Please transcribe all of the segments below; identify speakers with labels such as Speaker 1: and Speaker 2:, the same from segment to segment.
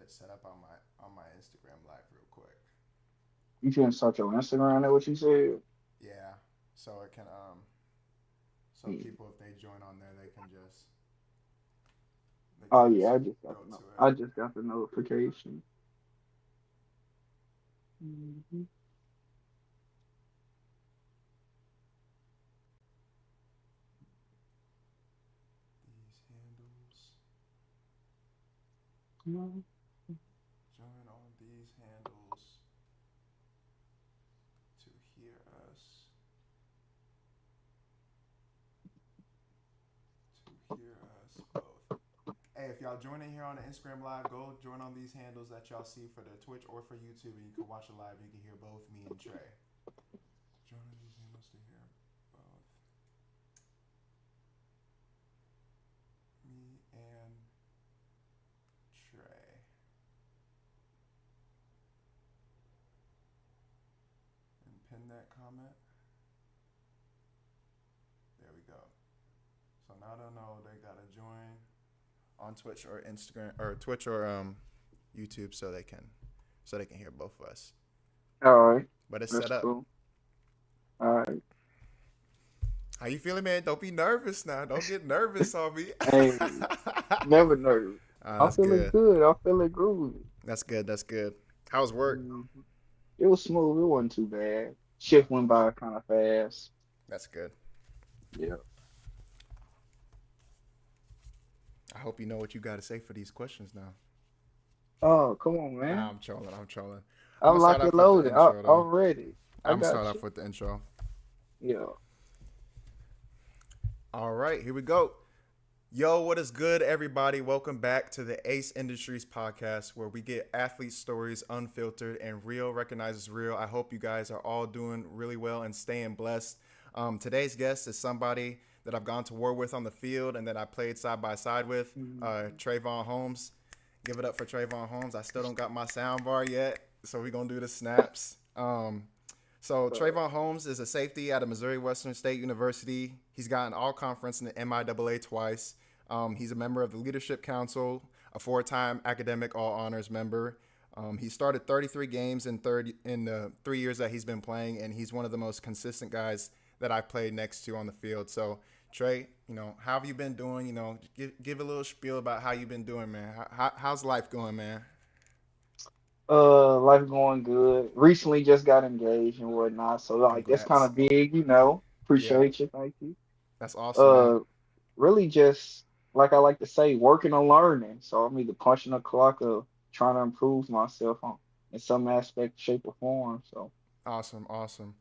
Speaker 1: it set up on my Instagram live real quick.
Speaker 2: You can start your Instagram. That what you said?
Speaker 1: Yeah, so it can so
Speaker 2: Yeah.
Speaker 1: people if they join on there they
Speaker 2: Oh
Speaker 1: can
Speaker 2: yeah,
Speaker 1: just
Speaker 2: I just
Speaker 1: go
Speaker 2: got the
Speaker 1: to it.
Speaker 2: I just got the notification. Hmm.
Speaker 1: These handles. Join on these handles to hear us to hear us both. Hey, if y'all joining here on the Instagram live, go join on these handles that y'all see for the Twitch or for YouTube, and you can watch it live. You can hear both me and Trey. Join on these handles to hear both me and Trey. And pin that comment. There we go. So now they know they gotta join on Twitch or Instagram or Twitch or YouTube so they can hear both of us.
Speaker 2: All right,
Speaker 1: But it's
Speaker 2: that's
Speaker 1: set up.
Speaker 2: cool. All right.
Speaker 1: How you feeling, man? Don't be nervous now. Don't get nervous on me.
Speaker 2: Hey, never nervous. I'm
Speaker 1: That's
Speaker 2: feeling
Speaker 1: good.
Speaker 2: good. I'm feeling groovy.
Speaker 1: That's good. That's good. How's work?
Speaker 2: Mhm. It was smooth. It wasn't too bad. Shift went by kind of fast.
Speaker 1: That's good.
Speaker 2: Yeah.
Speaker 1: I hope you know what you got to say for these questions now.
Speaker 2: Oh, come on,
Speaker 1: Nah,
Speaker 2: man.
Speaker 1: I'm trolling. I'm trolling. I'm
Speaker 2: I'm
Speaker 1: gonna start
Speaker 2: locked and
Speaker 1: off with the
Speaker 2: loaded.
Speaker 1: intro though.
Speaker 2: I'm ready. I
Speaker 1: I'm gonna start
Speaker 2: got you.
Speaker 1: off with the intro.
Speaker 2: Yeah.
Speaker 1: All right, here we go. Yo, what is good, everybody? Welcome back to the Ace Industries podcast, where we get athlete stories unfiltered and real recognizes real. I hope you guys are all doing really well and staying blessed. Today's guest is somebody that I've gone to war with on the field and that I played side by side with,
Speaker 2: Mhm.
Speaker 1: Trayvon Holmes. Give it up for Trayvon Holmes. I still don't got my sound bar yet, so we're gonna do the snaps. So
Speaker 2: Uh,
Speaker 1: Trayvon Holmes is a safety out of Missouri Western State University. He's gotten all conference in the MIAA twice. He's a member of the Leadership Council, a four-time academic all honors member. He started 33 games in the 3 years that he's been playing, and he's one of the most consistent guys that I've played next to on the field. So Trey, how have you been doing? Give a little spiel about how you've been doing, man. How's life going, man?
Speaker 2: Life going good. Recently just got engaged and whatnot, so like that's kind
Speaker 1: Congrats.
Speaker 2: of big.
Speaker 1: Yeah,
Speaker 2: Appreciate you, thank you.
Speaker 1: that's awesome, man.
Speaker 2: Uh, really just like I like to say, working and learning. So I'm either punching the clock or trying to improve myself in some aspect, shape, or form. So
Speaker 1: Awesome, awesome.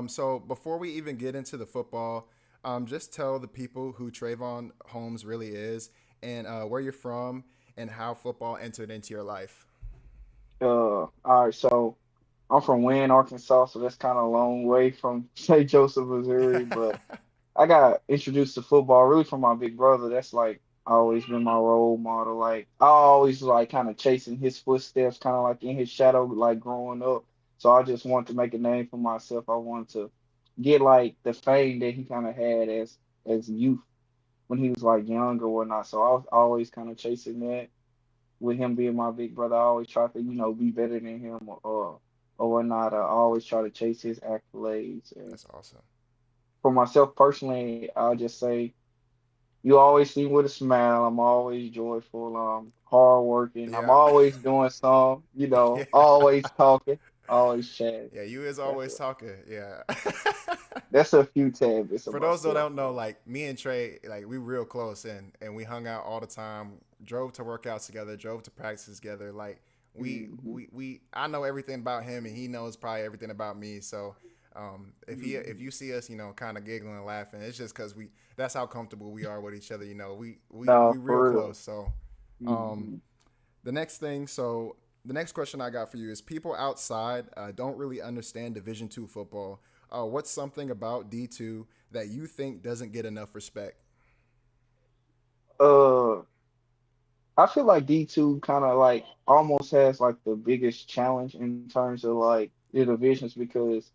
Speaker 1: So before we even get into the football, just tell the people who Trayvon Holmes really is and where you're from and how football entered into your life.
Speaker 2: all right, so I'm from Wayne, Arkansas, so that's kind of a long way from St. Joseph, Missouri, but I got introduced to football really from my big brother. That's like always been my role model. Like I always like kind of chasing his footsteps, kind of like in his shadow, like growing up. So I just wanted to make a name for myself. I wanted to get like the fame that he kind of had as youth when he was like young or whatnot. So I was always kind of chasing that. With him being my big brother, I always try to be better than him or whatnot. I always try to chase his accolades. And
Speaker 1: That's awesome.
Speaker 2: for myself personally, I'll just say you always see me with a smile. I'm always joyful. Hardworking. I'm
Speaker 1: Yeah.
Speaker 2: always doing some,
Speaker 1: Yeah.
Speaker 2: always talking, always chatting.
Speaker 1: Yeah, you is
Speaker 2: That's
Speaker 1: always
Speaker 2: a
Speaker 1: talking. Yeah.
Speaker 2: that's a few tidbits of
Speaker 1: For those that
Speaker 2: myself.
Speaker 1: don't know, like me and Trey, like we real close and we hung out all the time. Drove to workouts together, drove to practice together. Like
Speaker 2: Hmm.
Speaker 1: I know everything about him and he knows probably everything about me. So if
Speaker 2: Hmm.
Speaker 1: you see us, kind of giggling and laughing, it's just because we that's how comfortable we are with each other. We
Speaker 2: No,
Speaker 1: real
Speaker 2: for real.
Speaker 1: close. So um,
Speaker 2: Hmm.
Speaker 1: the next thing, so the next question I got for you is people outside don't really understand Division two football. What's something about D2 that you think doesn't get enough respect?
Speaker 2: Uh, I feel like D2 kind of like almost has like the biggest challenge in terms of like the divisions because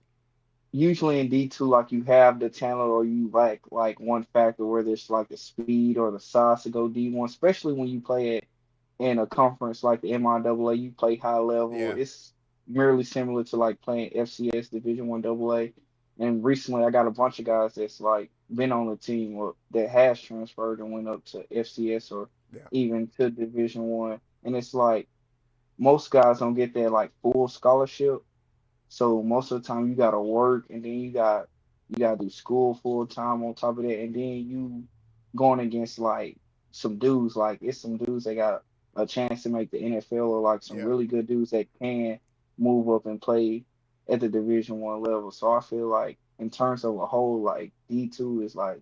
Speaker 2: usually in D2 like you have the talent or you like one factor where there's like the speed or the size to go D1, especially when you play in a conference like the MIAA, you play high level.
Speaker 1: Yeah.
Speaker 2: It's merely similar to like playing FCS Division One AA. And recently, I got a bunch of guys that's like been on the team or that has transferred and went up to FCS or
Speaker 1: Yeah.
Speaker 2: even to Division One. And it's like most guys don't get that like full scholarship. So most of the time you gotta work and then you gotta do school full time on top of that, and then you going against like some dudes, like it's some dudes that got a chance to make the NFL, or like some
Speaker 1: Yeah.
Speaker 2: really good dudes that can move up and play at the Division One level. So I feel like in terms of a whole, like D2 is like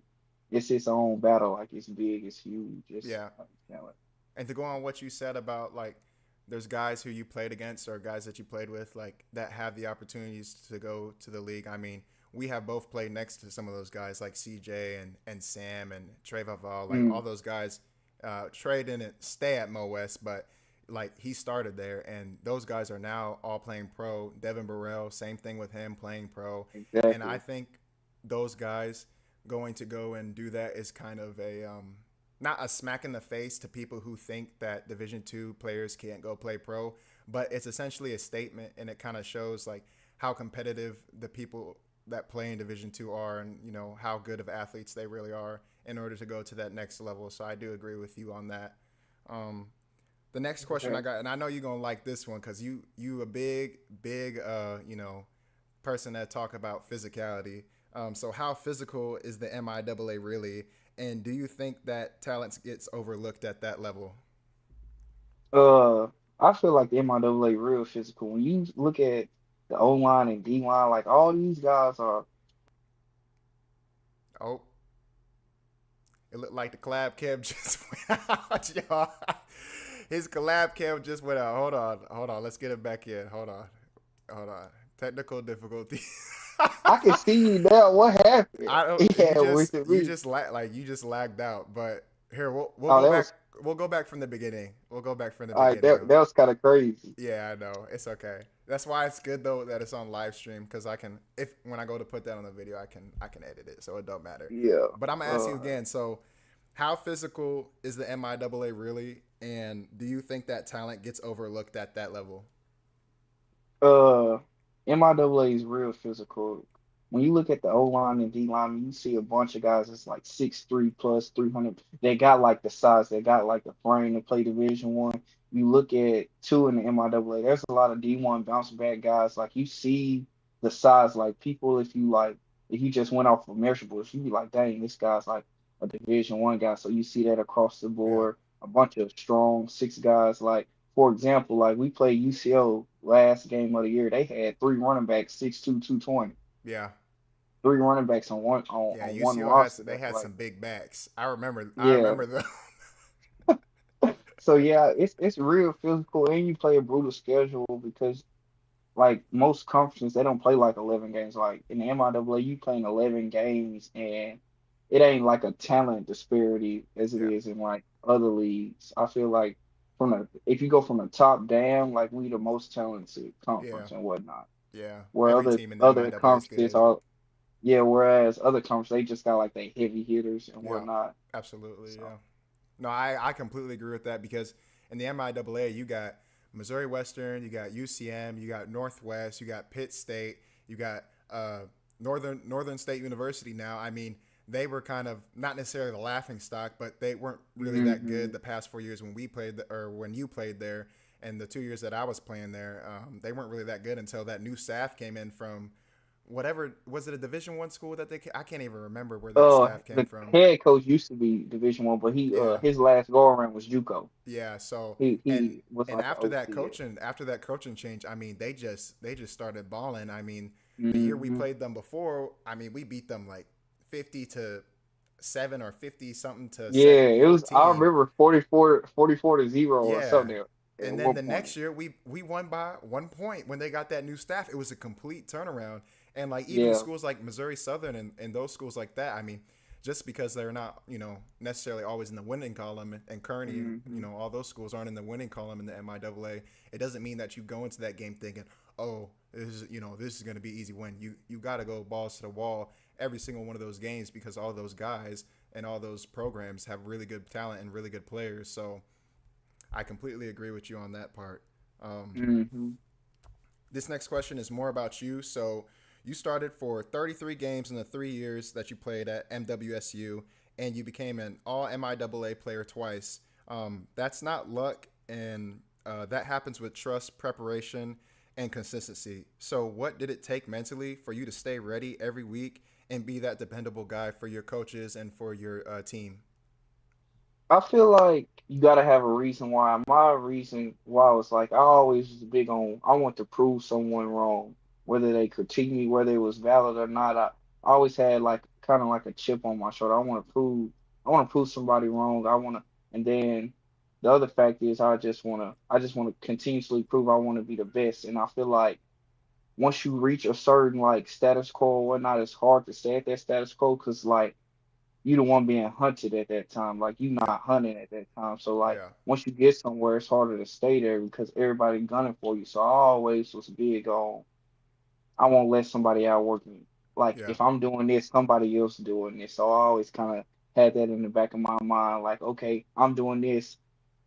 Speaker 2: it's its own battle, like it's big, it's huge, it's
Speaker 1: Yeah.
Speaker 2: like,
Speaker 1: And to go on what you said about like there's guys who you played against or guys that you played with like that have the opportunities to go to the league. I mean, we have both played next to some of those guys like CJ and Sam and Trey Vaval, like all
Speaker 2: mm,
Speaker 1: those guys. Trey didn't stay at Mo West, but like he started there, and those guys are now all playing pro. Devin Burrell, same thing with him playing pro, and I
Speaker 2: exactly.
Speaker 1: think those guys going to go and do that is kind of a not a smack in the face to people who think that Division 2 players can't go play pro, but it's essentially a statement, and it kind of shows like how competitive the people that play in Division 2 are, and you know how good of athletes they really are in order to go to that next level. So I do agree with you on that. Um, the next question I got, and I know you're gonna like this one because you a big person that talk about physicality. So how physical is the MIAA really, and do you think that talent gets overlooked at that level?
Speaker 2: Uh, I feel like the MIAA real physical. When you look at the O line and D line, like all these guys are.
Speaker 1: Oh, it looked like the collab cam just went out, y'all. His collab cam just went out. Hold on. Let's get it back in. Hold on. Technical difficulty.
Speaker 2: I can see you now. What happened?
Speaker 1: I don't.
Speaker 2: Yeah, with
Speaker 1: You
Speaker 2: me.
Speaker 1: just like you just lagged out. But here we'll
Speaker 2: Oh,
Speaker 1: go
Speaker 2: that
Speaker 1: back.
Speaker 2: was
Speaker 1: We'll go back from the beginning. We'll go back from the
Speaker 2: all right.
Speaker 1: beginning.
Speaker 2: That was kind of crazy.
Speaker 1: Yeah, I know. It's okay. That's why it's good though that it's on live stream because I can if when I go to put that on the video I can edit it so it don't matter.
Speaker 2: Yeah.
Speaker 1: But I'm gonna ask you
Speaker 2: Uh,
Speaker 1: again. So, how physical is the MIAA really, and do you think that talent gets overlooked at that level?
Speaker 2: uh, MIAA is real physical. When you look at the O line and D line, you see a bunch of guys that's like 6'3" plus 300. They got like the size, they got like the frame to play Division One. You look at two in the MIAA, there's a lot of D1 bounce back guys. Like you see the size, like people, if you just went off of measurables, you'd be like, dang, this guy's like a Division One guy. So you see that across the
Speaker 1: Yeah,
Speaker 2: board, a bunch of strong six guys. Like for example, like we played UCO last game of the year. They had three running backs, 6'2", 220.
Speaker 1: yeah,
Speaker 2: Three running backs on one
Speaker 1: yeah.
Speaker 2: on one
Speaker 1: UCO has
Speaker 2: roster.
Speaker 1: they
Speaker 2: That's
Speaker 1: had
Speaker 2: like,
Speaker 1: some big backs. I remember. I
Speaker 2: yeah.
Speaker 1: remember them.
Speaker 2: So yeah, it's real physical, and you play a brutal schedule because like most conferences, they don't play like 11 games. Like in the MIAA, you playing 11 games, and it ain't like a talent disparity as it
Speaker 1: Yeah,
Speaker 2: is in like other leagues. I feel like if you go from the top down, like we the most talented
Speaker 1: yeah,
Speaker 2: conference and whatnot.
Speaker 1: yeah.
Speaker 2: Where
Speaker 1: Every
Speaker 2: other
Speaker 1: team in the
Speaker 2: other
Speaker 1: MIAA is
Speaker 2: conferences
Speaker 1: good.
Speaker 2: are, yeah, whereas other conferences they just got like they heavy hitters and
Speaker 1: Yeah,
Speaker 2: whatnot.
Speaker 1: absolutely.
Speaker 2: So
Speaker 1: Yeah. No, I completely agree with that because in the MIAA, you got Missouri Western, you got UCM, you got Northwest, you got Pitt State, you got Northern State University. Now, I mean, they were kind of not necessarily the laughing stock, but they weren't really that good
Speaker 2: hmm
Speaker 1: the past 4 years when we played or when you played there, and the 2 years that I was playing there, they weren't really that good until that new staff came in from whatever was it a Division 1 school that I can't even remember where that staff came
Speaker 2: the
Speaker 1: from.
Speaker 2: head coach used to be Division One, but he
Speaker 1: Yeah,
Speaker 2: his last go around was JUCO.
Speaker 1: yeah. So and
Speaker 2: He was
Speaker 1: and
Speaker 2: like an OC.
Speaker 1: after that coaching change, I mean, they just started balling. I mean, the year we
Speaker 2: Hmm
Speaker 1: played them before, I mean, we beat them like 50-7 or 50 something to
Speaker 2: Yeah, it was. I
Speaker 1: 14.
Speaker 2: remember 44 to 0 or
Speaker 1: Yeah.
Speaker 2: something at
Speaker 1: And then
Speaker 2: one
Speaker 1: the
Speaker 2: point.
Speaker 1: next year we won by 1 point when they got that new staff. It was a complete turnaround. And like even
Speaker 2: Yeah.
Speaker 1: schools like Missouri Southern and those schools like that, I mean, just because they're not, necessarily always in the winning column and Kearney and,
Speaker 2: hmm
Speaker 1: all those schools aren't in the winning column in the MIAA, it doesn't mean that you go into that game thinking, oh, this is going to be easy win. You got to go balls to the wall every single one of those games because all those guys and all those programs have really good talent and really good players. So I completely agree with you on that part.
Speaker 2: Hmm.
Speaker 1: This next question is more about you. So, you started for 33 games in the 3 years that you played at MWSU, and you became an All MIAA player twice. That's not luck, and that happens with trust, preparation, and consistency. So, what did it take mentally for you to stay ready every week and be that dependable guy for your coaches and for your team?
Speaker 2: I feel like you gotta have a reason why. My reason why was like I always was big on I want to prove someone wrong, whether they critique me, whether it was valid or not. I always had like kind of like a chip on my shoulder. I want to prove somebody wrong. And then the other fact is I just want to continuously prove I want to be the best. And I feel like once you reach a certain like status quo or whatnot, it's hard to stay at that status quo because like you the one being hunted at that time. Like you
Speaker 1: Yeah,
Speaker 2: not hunting at that time. So like
Speaker 1: yeah,
Speaker 2: once you get somewhere, it's harder to stay there because everybody gunning for you. So I always was big on I won't let somebody outwork me. Like
Speaker 1: yeah,
Speaker 2: if I'm doing this, somebody else doing this. So I always kind of had that in the back of my mind. Like okay, I'm doing this.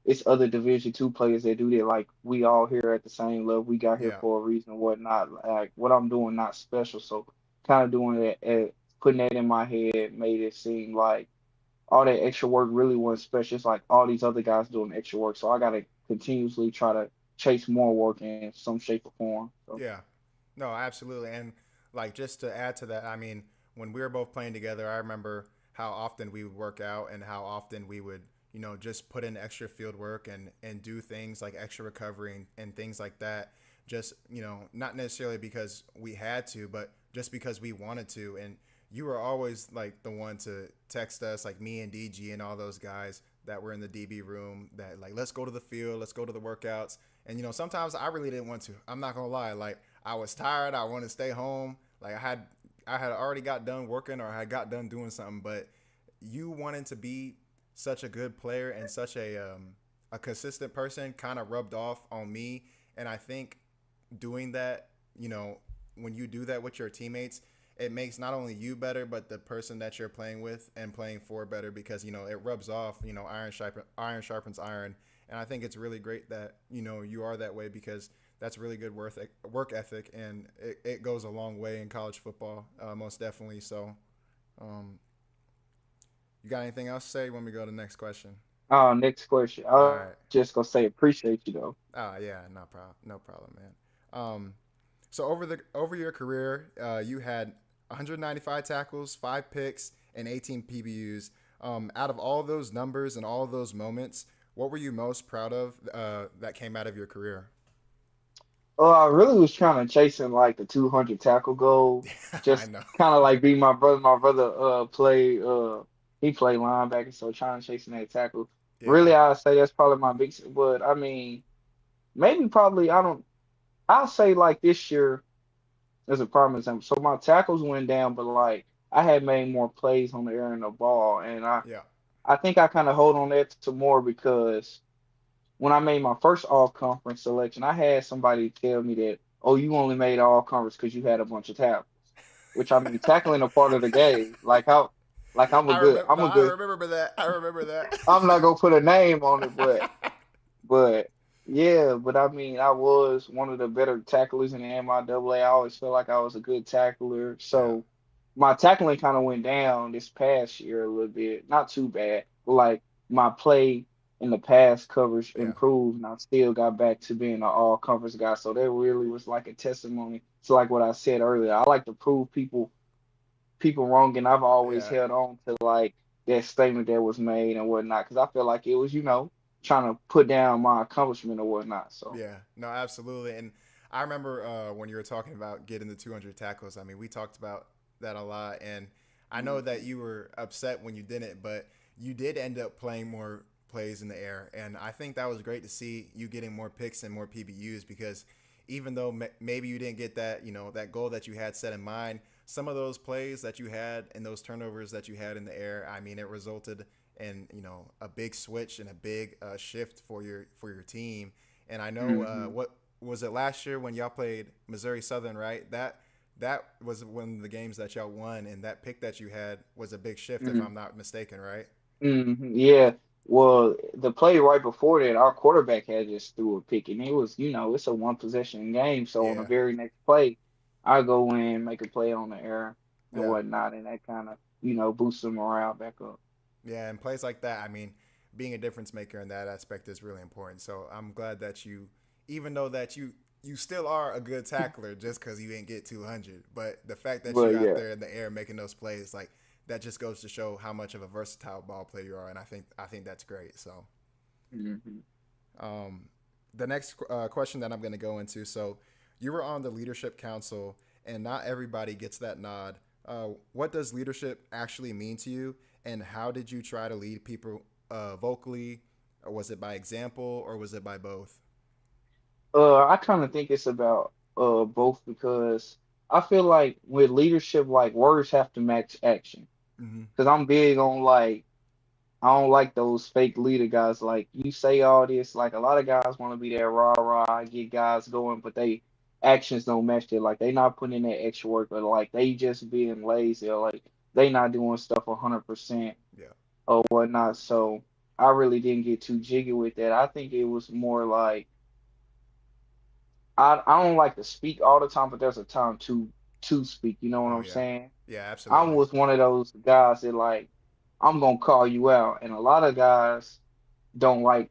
Speaker 2: It's other Division 2 players that do that. Like we all here at the same level. We got here
Speaker 1: yeah,
Speaker 2: for a reason and whatnot. Like what I'm doing not special. So kind of doing that, putting that in my head made it seem like all that extra work really wasn't special. It's like all these other guys doing extra work. So I gotta continuously try to chase more work in some shape or form. So
Speaker 1: yeah. No, absolutely. And like just to add to that, I mean, when we were both playing together, I remember how often we would work out and how often we would, just put in extra field work and do things like extra recovery and things like that. Just, not necessarily because we had to, but just because we wanted to. And you were always like the one to text us, like me and DG and all those guys that were in the DB room that like, let's go to the field, let's go to the workouts. And sometimes I really didn't want to. I'm not gonna lie. Like I was tired. I wanted to stay home. Like I had already got done working or I had got done doing something. But you wanting to be such a good player and such a consistent person kind of rubbed off on me. And I think doing that, when you do that with your teammates, it makes not only you better, but the person that you're playing with and playing for better because it rubs off. Iron sharpens iron, and I think it's really great that you are that way because that's really good work ethic, and it goes a long way in college football, most definitely. So, um, you got anything else to say when we go to the next question?
Speaker 2: next question.
Speaker 1: All
Speaker 2: I
Speaker 1: right.
Speaker 2: just gonna say appreciate you though.
Speaker 1: Yeah, no problem, man. So over your career, you had 195 tackles, 5 picks, and 18 PBUs. Out of all those numbers and all those moments, what were you most proud of that came out of your career?
Speaker 2: I really was trying to chasing like the 200 tackle goal,
Speaker 1: I
Speaker 2: just
Speaker 1: know.
Speaker 2: kind of like be my brother. My brother play he played linebacker, so trying to chasing that tackle.
Speaker 1: Yeah,
Speaker 2: Really, I'd say that's probably my big. But I mean, maybe probably I don't. I'll say like this year as a prime example. So my tackles went down, but like I had made more plays on the air and the ball, and
Speaker 1: yeah,
Speaker 2: I think I kind of hold on that to more because when I made my first all conference selection, I had somebody tell me that, oh, you only made all conference because you had a bunch of tackles. Which I mean, tackling a part of the game. Like
Speaker 1: I remember. No,
Speaker 2: I'm a
Speaker 1: I
Speaker 2: good.
Speaker 1: remember that. I remember that.
Speaker 2: I'm not gonna put a name on it, but yeah, but I mean, I was one of the better tacklers in the MIAA. I always felt like I was a good tackler.
Speaker 1: Yeah,
Speaker 2: So my tackling kind of went down this past year a little bit. Not too bad, but like my play in the pass coverage
Speaker 1: yeah,
Speaker 2: improved, and I still got back to being an all conference guy. So that really was like a testimony to like what I said earlier. I like to prove people wrong, and I've always
Speaker 1: yeah.
Speaker 2: held on to like that statement that was made and whatnot because I feel like it was, trying to put down my accomplishment or whatnot. So.
Speaker 1: Yeah, no, absolutely. And I remember when you were talking about getting the 200 tackles. I mean, we talked about that a lot. And I know that
Speaker 2: Mhm.
Speaker 1: you were upset when you didn't, but you did end up playing more plays in the air. And I think that was great to see you getting more picks and more PBUs because even though maybe you didn't get that, that goal that you had set in mind, some of those plays that you had and those turnovers that you had in the air, I mean, it resulted in a big switch and a big shift for your team. And I know
Speaker 2: Hmm.
Speaker 1: what was it last year when y'all played Missouri Southern, right? That was one of the games that y'all won, and that pick that you had was a big shift, if I'm not mistaken, right?
Speaker 2: Yeah. Well, the play right before that, our quarterback had just threw a pick, and it was, it's a one possession game. So on the
Speaker 1: Yeah,
Speaker 2: very next play, I go in, make a play on the air and
Speaker 1: yeah,
Speaker 2: whatnot, and that kind of, boosts the morale back up.
Speaker 1: yeah. And plays like that, I mean, being a difference maker in that aspect is really important. So I'm glad that you, even though that you still are a good tackler just because you didn't get 200, but the fact that you
Speaker 2: But
Speaker 1: out
Speaker 2: yeah.
Speaker 1: there in the air making those plays, like that just goes to show how much of a versatile ball player you are, and I think that's great. So
Speaker 2: Hmm.
Speaker 1: um, the next question that I'm going to go into. So, you were on the leadership council, and not everybody gets that nod. What does leadership actually mean to you, and how did you try to lead people vocally? Or was it by example, or was it by both?
Speaker 2: I kind of think it's about both because I feel like with leadership, like words have to match action.
Speaker 1: Mm-hmm.
Speaker 2: Because I'm big on like I don't like those fake leader guys. Like you say all this, like a lot of guys want to be that rah rah, get guys going, but they actions don't match it. Like they not putting in that extra work, or like they just being lazy, or like they not doing stuff 100%
Speaker 1: Yeah.
Speaker 2: or whatnot. So I really didn't get too jiggy with that. I think it was more like I don't like to speak all the time, but there's a time to speak. You know what
Speaker 1: Oh
Speaker 2: I'm
Speaker 1: yeah.
Speaker 2: saying?
Speaker 1: Yeah.
Speaker 2: I
Speaker 1: Absolutely.
Speaker 2: was one of those guys that like I'm gonna call you out, and a lot of guys don't like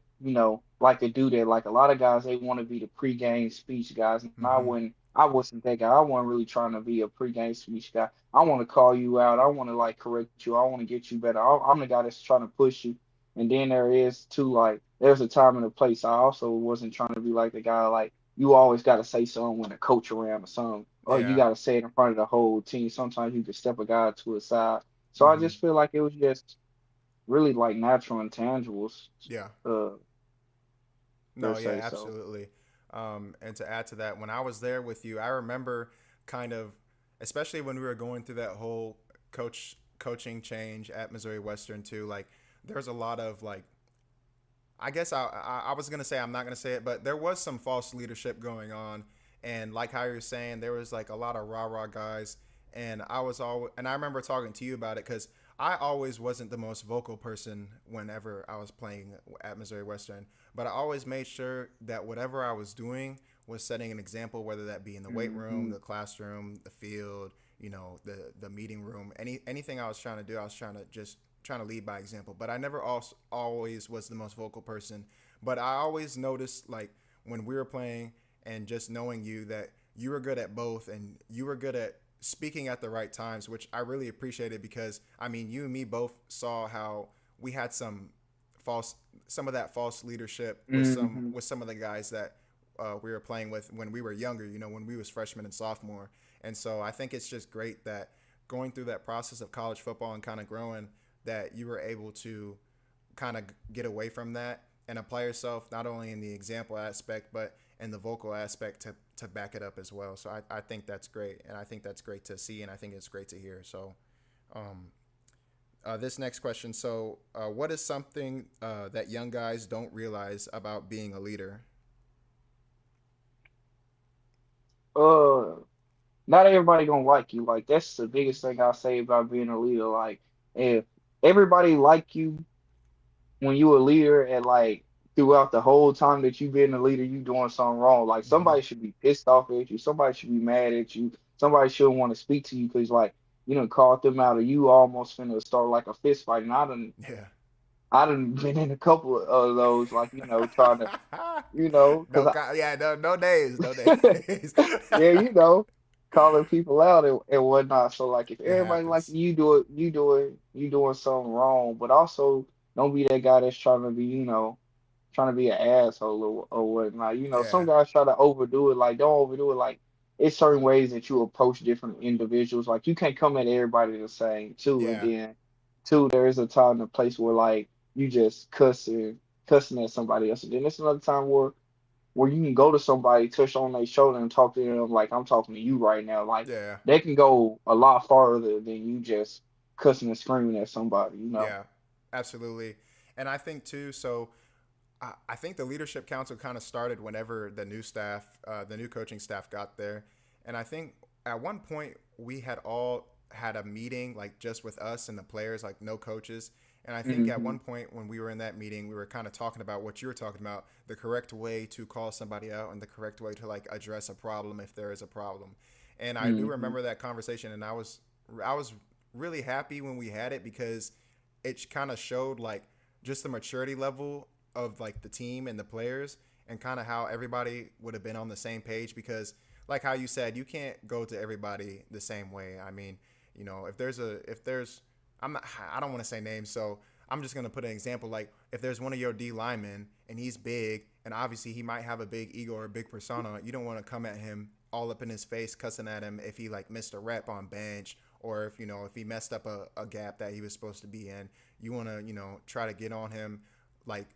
Speaker 2: to do that. Like a lot of guys, they want to be the pregame speech guys, and
Speaker 1: Mm-hmm.
Speaker 2: I wasn't that guy. I wasn't really trying to be a pregame speech guy. I want to call you out. I want to like correct you. I want to get you better. I'm the guy that's trying to push you. And then there is too like there's a time and a place. I also wasn't trying to be like the guy like you always got to say something when the coach around or something, or you
Speaker 1: Yeah.
Speaker 2: got to say it in front of the whole team. Sometimes you can step a guy to a side. So I
Speaker 1: Mm-hmm.
Speaker 2: just feel like it was just really like natural intangibles.
Speaker 1: Yeah.
Speaker 2: Uh, per
Speaker 1: No, yeah,
Speaker 2: se. So
Speaker 1: absolutely. And to add to that, when I was there with you, I remember kind of, especially when we were going through that whole coaching change at Missouri Western too. Like, there's a lot of like, I guess I was gonna say I'm not gonna say it, but there was some false leadership going on, and like how you're saying, there was like a lot of rah rah guys, and I remember talking to you about it because I always wasn't the most vocal person whenever I was playing at Missouri Western, but I always made sure that whatever I was doing was setting an example, whether that be in the weight room,
Speaker 2: hmm
Speaker 1: the classroom, the field, the meeting room, anything I was trying to do, I was trying to lead by example. But I never also always was the most vocal person. But I always noticed like when we were playing and just knowing you that you were good at both and you were good at speaking at the right times, which I really appreciated because I mean you and me both saw how we had false some of that false leadership
Speaker 2: hmm
Speaker 1: with some of the guys that we were playing with when we were younger, when we was freshmen and sophomore. And so I think it's just great that going through that process of college football and kind of growing that you were able to kind of get away from that and apply yourself not only in the example aspect but in the vocal aspect to back it up as well. So I think that's great, and I think that's great to see, and I think it's great to hear. So um, this next question. So what is something that young guys don't realize about being a leader?
Speaker 2: uh, not everybody gonna like you. Like that's the biggest thing I say about being a leader. Like if everybody like you when you a leader and like throughout the whole time that you been a leader, you doing something wrong. Like
Speaker 1: Mm-hmm.
Speaker 2: somebody should be pissed off at you. Somebody should be mad at you. Somebody shouldn't want to speak to you because like you done called them out or you almost finna start like a fist fight. And
Speaker 1: Yeah.
Speaker 2: I done been in a couple of those, like, trying to, because
Speaker 1: No, yeah, no names, no names.
Speaker 2: yeah, calling people out and whatnot. So, like, if
Speaker 1: It
Speaker 2: everybody like
Speaker 1: happens.
Speaker 2: you do it, you doing something wrong, but also don't be that guy that's trying to be, trying to be an asshole or whatnot. Some
Speaker 1: Yeah,
Speaker 2: guys try to overdo it. Like, don't overdo it. Like, it's certain ways that you approach different individuals. Like, you can't come at everybody the same, too. And
Speaker 1: yeah,
Speaker 2: then, two, there is a time and a place where, like, you just cussing at somebody else. And then there's another time where you can go to somebody, touch on their shoulder, and talk to them like I'm talking to you right now. Like,
Speaker 1: yeah,
Speaker 2: they can go a lot farther than you just cussing and screaming at somebody.
Speaker 1: yeah, absolutely. And I think too. So I think the leadership council kind of started whenever the new coaching staff got there, and I think at one point we had all had a meeting like just with us and the players, like no coaches, And I think at
Speaker 2: Mm-hmm.
Speaker 1: one point when we were in that meeting, we were kind of talking about what you were talking about, the correct way to call somebody out and the correct way to like address a problem if there is a problem. And I do
Speaker 2: Mm-hmm.
Speaker 1: remember that conversation, and I was really happy when we had it because it kind of showed like just the maturity level of like the team and the players and kind of how everybody would have been on the same page because like how you said you can't go to everybody the same way. I mean, if there's I don't want to say names, so I'm just going to put an example like if there's one of your D linemen and he's big and obviously he might have a big ego or a big persona, you don't want to come at him all up in his face cussing at him if he like missed a rep on bench or if he messed up a gap that he was supposed to be in. You want to try to get on him like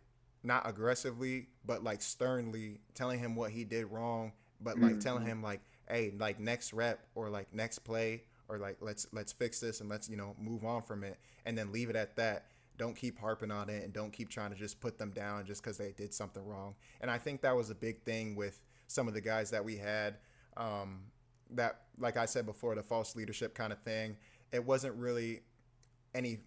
Speaker 1: not aggressively but like sternly telling him what he did wrong, but like telling
Speaker 2: Mm-hmm.
Speaker 1: him like, hey, like next rep or like next play or like let's fix this and let's move on from it and then leave it at that. Don't keep harping on it and don't keep trying to just put them down just because they did something wrong. And I think that was a big thing with some of the guys that we had, um, that like I said before, the false leadership kind of thing. It wasn't really any,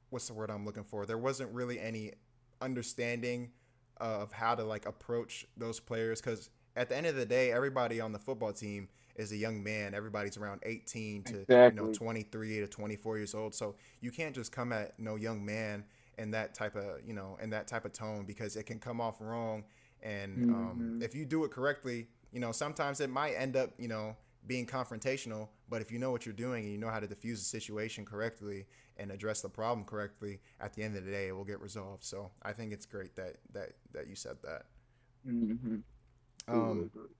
Speaker 1: what's the word I'm looking for, there wasn't really any understanding of how to like approach those players because at the end of the day everybody on the football team is a young man. Everybody's around 18 to
Speaker 2: Exactly.
Speaker 1: 23 to 24 years old, so you can't just come at no young man in that type of tone because it can come off wrong. And
Speaker 2: Mm-hmm.
Speaker 1: if you do it correctly, sometimes it might end up being confrontational, but if you know what you're doing and you know how to diffuse the situation correctly and address the problem correctly, at the end of the day, it will get resolved. So I think it's great that you said that.
Speaker 2: Mm-hmm. Do
Speaker 1: Um,
Speaker 2: agree.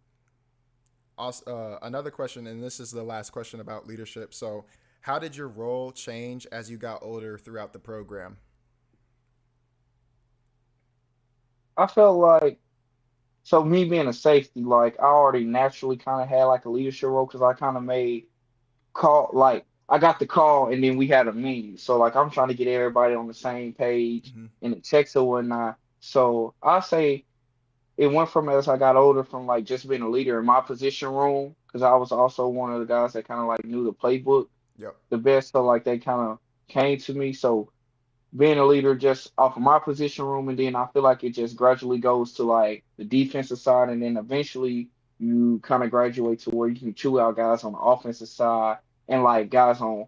Speaker 1: also, another question, and this is the last question about leadership. So, how did your role change as you got older throughout the program?
Speaker 2: I felt like so me being a safety, like I already naturally kind of had like a leadership role because I kind of made call like I got the call and then we had a meeting. So like I'm trying to get everybody on the same page
Speaker 1: Mm-hmm.
Speaker 2: and the checks or whatnot. So I say it went from as I got older from like just being a leader in my position room because I was also one of the guys that kind of like knew the playbook
Speaker 1: Yep.
Speaker 2: the best. So like they kind of came to me. So being a leader just off of my position room, and then I feel like it just gradually goes to like the defensive side, and then eventually you kind of graduate to where you can chew out guys on the offensive side and like guys on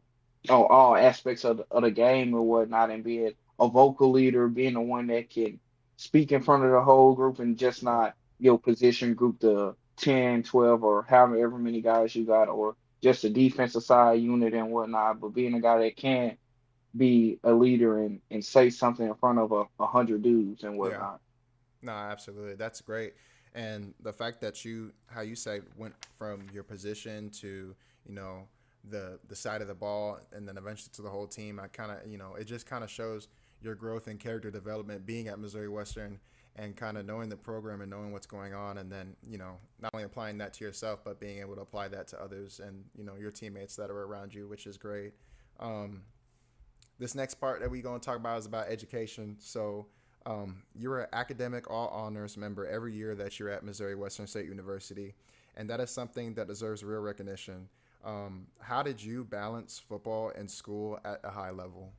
Speaker 2: all aspects of the game or whatnot, and being a vocal leader, being the one that can speak in front of the whole group and just
Speaker 1: Yep.
Speaker 2: not your position group to 10, 12, or however many guys you got, or just a defensive side unit and whatnot, but being a guy that can be a leader and say something in front of a hundred dudes and
Speaker 1: Yeah.
Speaker 2: whatnot.
Speaker 1: No, absolutely. That's great. And the fact that how you say went from your position to, you know, the side of the ball and then eventually to the whole team, I kind of, it just kind of shows your growth and character development being at Missouri Western and kind of knowing the program and knowing what's going on. And then, not only applying that to yourself, but being able to apply that to others and, your teammates that are around you, which is great. Um, this next part that we're going to talk about is about education. So, you're an academic all honors member every year that you're at Missouri Western State University, and that is something that deserves real recognition. How did you balance football and school at a high level?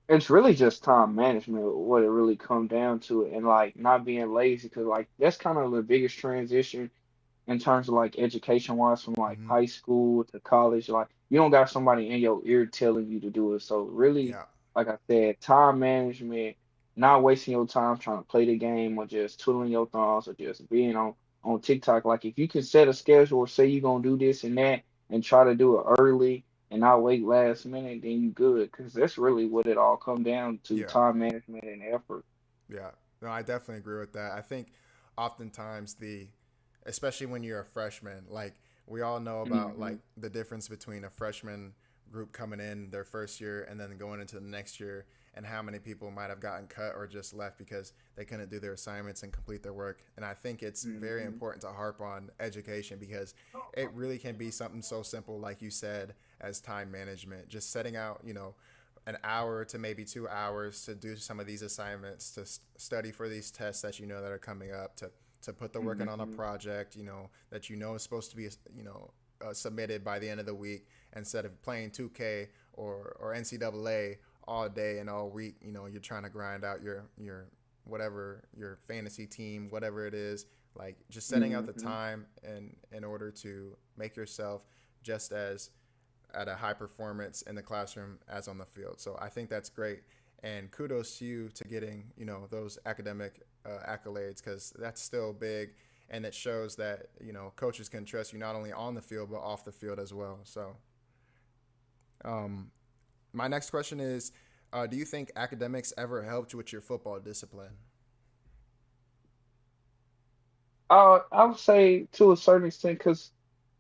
Speaker 2: It's really just time management, what it really come down to, and like not being lazy, because like that's kind of the biggest transition in terms of like education wise from like
Speaker 1: Mm-hmm.
Speaker 2: high school to college. Like you don't got somebody in your ear telling you to do it. So really,
Speaker 1: Yeah.
Speaker 2: like I said, time management, not wasting your time trying to play the game or just twiddling your thumbs or just being on TikTok. Like if you can set a schedule or say you're gonna do this and that and try to do it early and not wait last minute, then you good. Because that's really what it all come down to,
Speaker 1: Yeah.
Speaker 2: time management and effort.
Speaker 1: Yeah, no, I definitely agree with that. I think oftentimes especially when you're a freshman, like we all know about
Speaker 2: Hmm.
Speaker 1: like the difference between a freshman group coming in their first year and then going into the next year and how many people might have gotten cut or just left because they couldn't do their assignments and complete their work. And I think it's very
Speaker 2: Hmm.
Speaker 1: important to harp on education because it really can be something so simple, like you said, as time management. Just setting out, an hour to maybe 2 hours to do some of these assignments, to study for these tests that that are coming up, to put the work in on a
Speaker 2: Hmm.
Speaker 1: project, that is supposed to be, submitted by the end of the week instead of playing 2K or NCAA all day and all week, you're trying to grind out your whatever your fantasy team, whatever it is, like just setting out the
Speaker 2: Hmm.
Speaker 1: time and in order to make yourself just as at a high performance in the classroom as on the field. So I think that's great. And kudos to you to getting, those academic accolades because that's still big. And it shows that, coaches can trust you not only on the field, but off the field as well. So um, my next question is do you think academics ever helped with your football discipline?
Speaker 2: I would say to a certain extent, because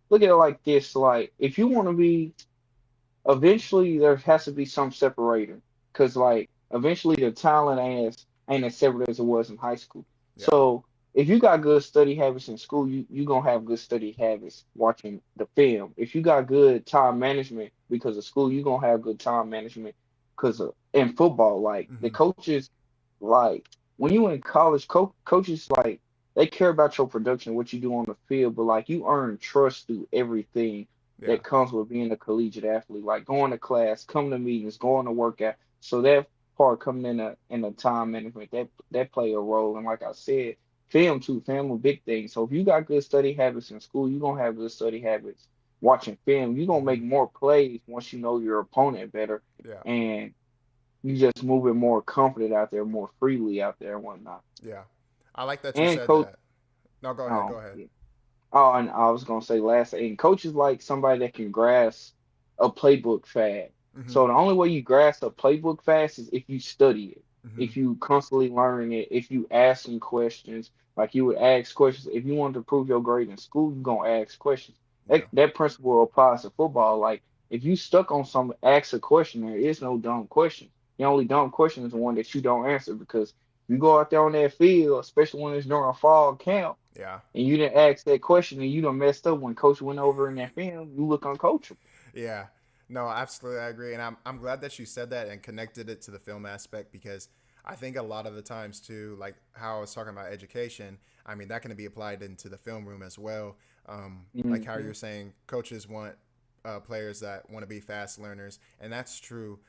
Speaker 2: look at it like this: like if you want to be, eventually there has to be some separator, because like eventually the talent ain't as separate as it was in high school.
Speaker 1: Yeah.
Speaker 2: So if you got good study habits in school, you gonna have good study habits watching the film. If you got good time management because of school, you gonna have good time management because of in football. Like the
Speaker 1: Hmm.
Speaker 2: coaches, like when you in college, coaches like they care about your production, what you do on the field, but like you earn trust through everything
Speaker 1: Yeah.
Speaker 2: that comes with being a collegiate athlete, like going to class, coming to meetings, going to workout. So that part coming in a time management that play a role. And like I said, film too, film a big thing. So if you got good study habits in school, you're gonna have good study habits watching film. You're gonna make
Speaker 1: Hmm.
Speaker 2: more plays once you know your opponent better,
Speaker 1: Yeah.
Speaker 2: and you just moving more confident out there, more freely out there and whatnot.
Speaker 1: Yeah. I like that you
Speaker 2: And
Speaker 1: said
Speaker 2: coach,
Speaker 1: that. No, go ahead. Go
Speaker 2: oh
Speaker 1: ahead.
Speaker 2: yeah. Oh, and I was gonna say last, and coach is like somebody that can grasp a playbook fast.
Speaker 1: Hmm.
Speaker 2: So the only way you grasp a playbook fast is if you study it,
Speaker 1: Hmm.
Speaker 2: if you constantly learning it, if you asking questions, like you would ask questions. If you want to prove your grade in school, you're gonna ask questions.
Speaker 1: Yeah.
Speaker 2: That principle applies to football. Like if you stuck on some ask a question, there is no dumb question. The only dumb question is the one that you don't answer because you go out there on that field, especially when it's during a fall camp
Speaker 1: Yeah.
Speaker 2: and you didn't ask that question and you done messed up when coach went over in that film, you look uncoachable.
Speaker 1: Yeah. No, absolutely, I agree, and I'm glad that you said that and connected it to the film aspect because I think a lot of the times too, like how I was talking about education, I mean that can be applied into the film room as well. Like how
Speaker 2: Hmm.
Speaker 1: you're saying, coaches want players that want to be fast learners, and that's true.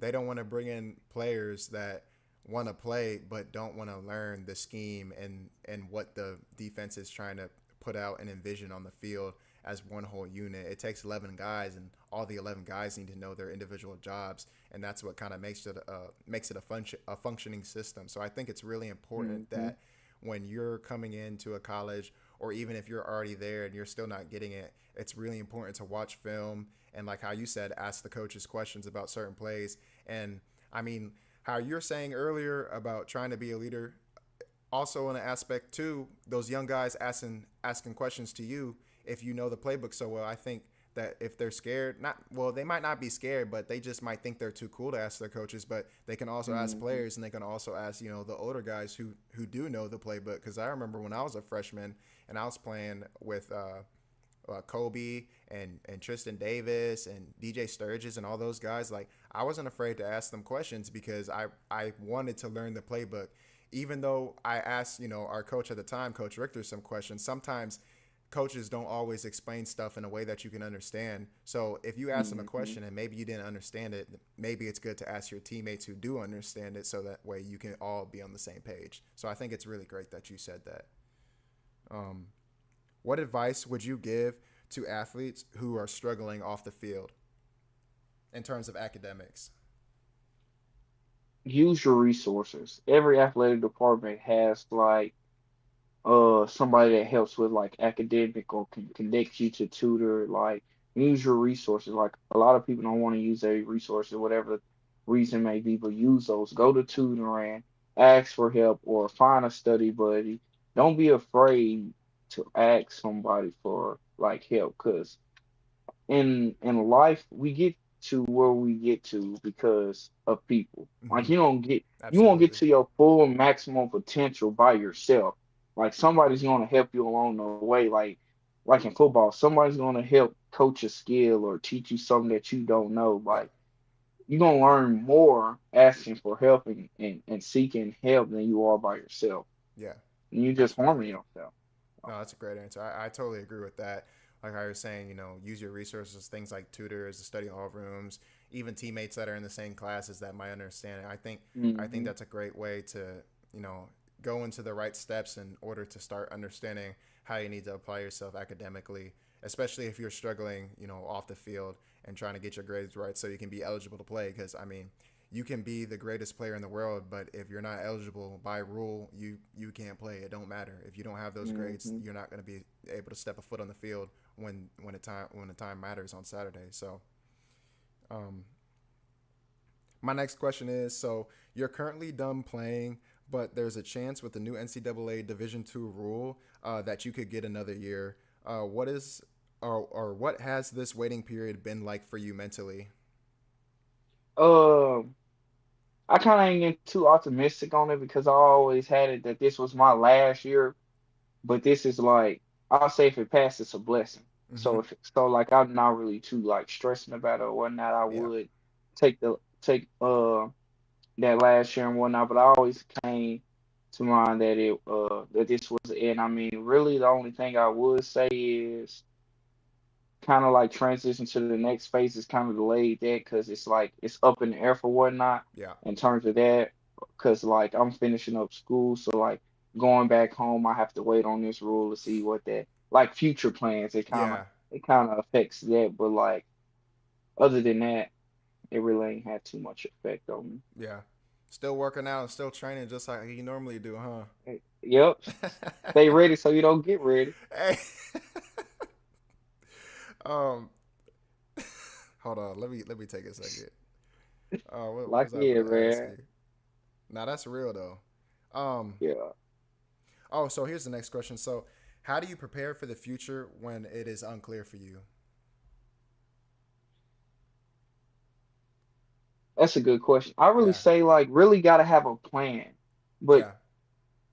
Speaker 1: They don't want to bring in players that want to play but don't want to learn the scheme and what the defense is trying to put out and envision on the field as one whole unit. It takes 11 guys, and all the 11 guys need to know their individual jobs, and that's what kind of makes it a functioning system. So I think it's really important
Speaker 2: Hmm.
Speaker 1: that when you're coming into a college, or even if you're already there and you're still not getting it, it's really important to watch film and, like how you said, ask the coaches questions about certain plays. And I mean, how you're saying earlier about trying to be a leader, also in an aspect too, those young guys asking questions to you if you know the playbook so well. I think that if they're scared, not well, they might not be scared, but they just might think they're too cool to ask their coaches. But they can also ask
Speaker 2: Hmm.
Speaker 1: players, and they can also ask the older guys who do know the playbook. Because I remember when I was a freshman and I was playing with Kobe and Tristan Davis and DJ Sturgis and all those guys, like I wasn't afraid to ask them questions because I wanted to learn the playbook. Even though I asked, our coach at the time, Coach Richter, some questions, sometimes coaches don't always explain stuff in a way that you can understand. So if you ask them a
Speaker 2: Hmm.
Speaker 1: question and maybe you didn't understand it, maybe it's good to ask your teammates who do understand it so that way you can all be on the same page. So I think it's really great that you said that. Um, what advice would you give to athletes who are struggling off the field in terms of academics?
Speaker 2: Use your resources. Every athletic department has like somebody that helps with like academic or can connect you to tutor. Like use your resources. Like a lot of people don't want to use their resources, whatever the reason may be, but use those. Go to tutoring, ask for help, or find a study buddy. Don't be afraid to ask somebody for like help, because in life we get to where we get to because of people. Like
Speaker 1: Mm-hmm.
Speaker 2: you won't get
Speaker 1: Absolutely.
Speaker 2: to your full maximum potential by yourself. Like somebody's gonna help you along the way. Like in football, somebody's gonna help coach a skill or teach you something that you don't know.
Speaker 1: Yeah.
Speaker 2: Like you're gonna learn more asking for help and seeking help than you are by yourself.
Speaker 1: Yeah.
Speaker 2: And you just harming
Speaker 1: Absolutely.
Speaker 2: yourself.
Speaker 1: No, that's a great answer. I totally agree with that. Like I was saying, use your resources, things like tutors, the study hall rooms, even teammates that are in the same classes that might understand it. I think
Speaker 2: Hmm.
Speaker 1: that's a great way to, you know, go into the right steps in order to start understanding how you need to apply yourself academically, especially if you're struggling, you know, off the field and trying to get your grades right so you can be eligible to play. Because I mean, you can be the greatest player in the world, but if you're not eligible by rule, you can't play. It don't matter if you don't have those grades.
Speaker 2: Hmm.
Speaker 1: You're not going to be able to step a foot on the field when the time matters on Saturday. So, um, my next question is: so you're currently done playing, but there's a chance with the new NCAA Division two rule that you could get another year. What is or what has this waiting period been like for you mentally?
Speaker 2: Um, I kind of ain't get too optimistic on it because I always had it that this was my last year, but this is like I'll say if it passes, it's a blessing.
Speaker 1: Mm-hmm.
Speaker 2: So if so, like I'm not really too like stressing about it or whatnot. I
Speaker 1: Yeah.
Speaker 2: would take that last year and whatnot, but I always came to mind that it that this was the end. I mean, really, the only thing I would say is kind of like transition to the next phase is kind of delayed that because it's like it's up in the air for whatnot
Speaker 1: Yeah.
Speaker 2: in terms of that because like I'm finishing up school, so like going back home, I have to wait on this rule to see what that like future plans.
Speaker 1: Yeah.
Speaker 2: It kind of affects that, but like other than that, it really ain't had too much effect on
Speaker 1: Yeah. Still working out and still training just like you normally do, huh?
Speaker 2: me. Yep, stay ready so you don't get ready.
Speaker 1: Hey. um. Hold on. Let me take a second. What
Speaker 2: Like
Speaker 1: was I
Speaker 2: yeah,
Speaker 1: gonna ask
Speaker 2: man.
Speaker 1: you? Now that's real though. Um.
Speaker 2: Yeah.
Speaker 1: Oh, so here's the next question. So, how do you prepare for the future when it is unclear for you?
Speaker 2: That's a good question. I really
Speaker 1: Yeah.
Speaker 2: say like really gotta have a plan, but
Speaker 1: Yeah.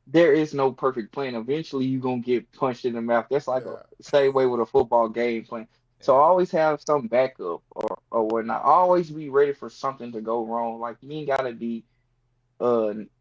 Speaker 2: there is no perfect plan. Eventually, you're gonna get punched in the mouth. That's like a
Speaker 1: Yeah.
Speaker 2: same way with a football game plan. So
Speaker 1: Yeah.
Speaker 2: always have some backup or whatnot. Always be ready for something to go wrong. Like you ain't gotta be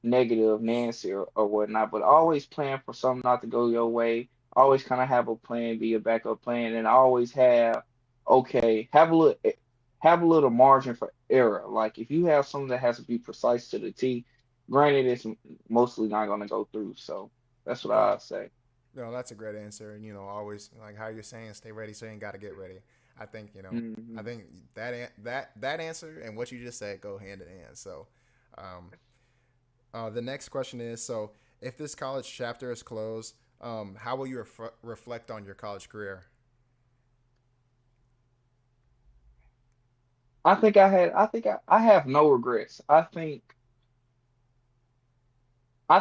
Speaker 2: negative Nancy or whatnot, but always plan for something not to go your way. Always kind of have a plan, be a backup plan, and always have okay, have a little margin for error. Like if you have something that has to be precise to the T, granted it's mostly not gonna go through. So that's what
Speaker 1: Yeah.
Speaker 2: I say.
Speaker 1: No, that's a great answer. And, you know, always like how you're saying, stay ready so you ain't got to get ready. I think, you know, I
Speaker 2: Hmm.
Speaker 1: think that answer and what you just said go hand in hand. So, um, the next question is: so if this college chapter is closed, how will you reflect on your college career?
Speaker 2: I have no regrets. I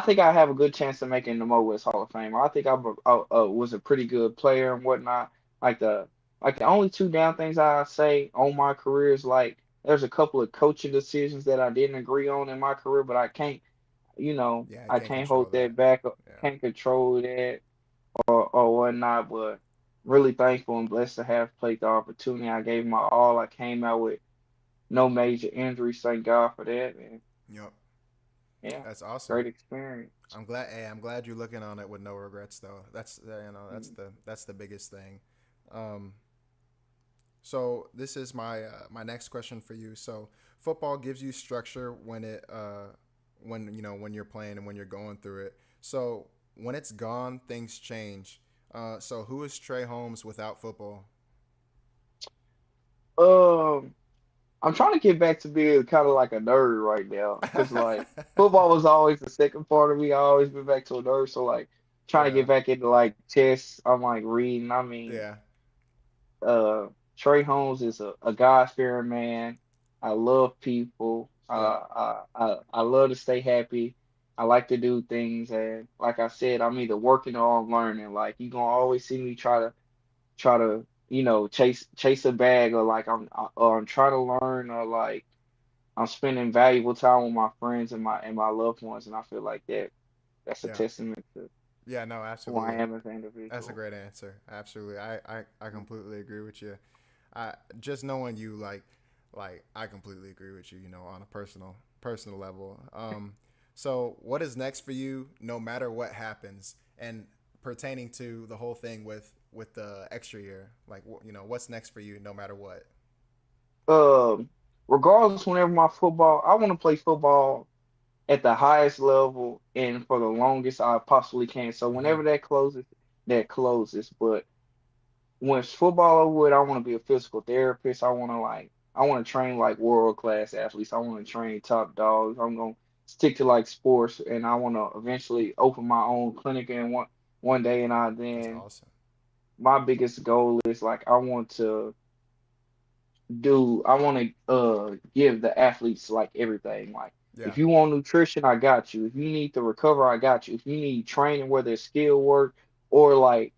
Speaker 2: think I have a good chance of making the Mo West Hall of Fame. I think I was a pretty good player and whatnot. Like the like the only two down things I say on my career is like there's a couple of coaching decisions that I didn't agree on in my career, but I can't,
Speaker 1: Yeah, I
Speaker 2: I
Speaker 1: can't
Speaker 2: can't
Speaker 1: control
Speaker 2: hold
Speaker 1: that.
Speaker 2: that back.
Speaker 1: Yeah.
Speaker 2: Can't control that or whatnot. But really thankful and blessed to have played the opportunity. I gave my all. I came out with no major injuries. Thank God for that. And
Speaker 1: Yep.
Speaker 2: yeah,
Speaker 1: That's awesome.
Speaker 2: great experience.
Speaker 1: I'm glad. Hey, I'm glad you're looking on it with no regrets, though. That's you know
Speaker 2: Mm.
Speaker 1: that's the biggest thing. Um, so this is my next question for you. So football gives you structure when you know when you're playing and when you're going through it. So when it's gone, things change. So who is Trey Holmes without football?
Speaker 2: Um, I'm trying to get back to being kind of like a nerd right now, because like football was always the second part of me. I always been back to a nerd, so like trying to
Speaker 1: Yeah,
Speaker 2: get back into like chess. I'm like reading. I mean,
Speaker 1: yeah,
Speaker 2: uh, Trey Holmes is a God-fearing man. I love people.
Speaker 1: yeah,
Speaker 2: I love to stay happy. I like to do things, and like I said, I'm either working or I'm learning. Like you gonna always see me try to chase a bag or like or I'm trying to learn or like I'm spending valuable time with my friends and my loved ones, and I feel like that's a
Speaker 1: yeah,
Speaker 2: testament to
Speaker 1: yeah. No,
Speaker 2: who I
Speaker 1: absolutely.
Speaker 2: am as an
Speaker 1: That's a
Speaker 2: individual.
Speaker 1: great answer. Absolutely. I completely agree with you. I just knowing you like I completely agree with you, you know, on a personal level. So what is next for you no matter what happens and pertaining to the whole thing with the extra year? Like you know, what's next for you no matter what?
Speaker 2: regardless, whenever my football, I want to play football at the highest level and for the longest I possibly can. So
Speaker 1: Hmm.
Speaker 2: whenever that closes, that closes. But when it's football over with, I want to be a physical therapist. I want to train like world class athletes. I want to train top dogs. I'm gonna stick to like sports, and I want to eventually open my own clinic and one day. And
Speaker 1: That's
Speaker 2: then
Speaker 1: awesome.
Speaker 2: my biggest goal is like I want to give the athletes like everything. Like
Speaker 1: Yeah.
Speaker 2: if you want nutrition, I got you. If you need to recover, I got you. If you need training, whether it's skill work or like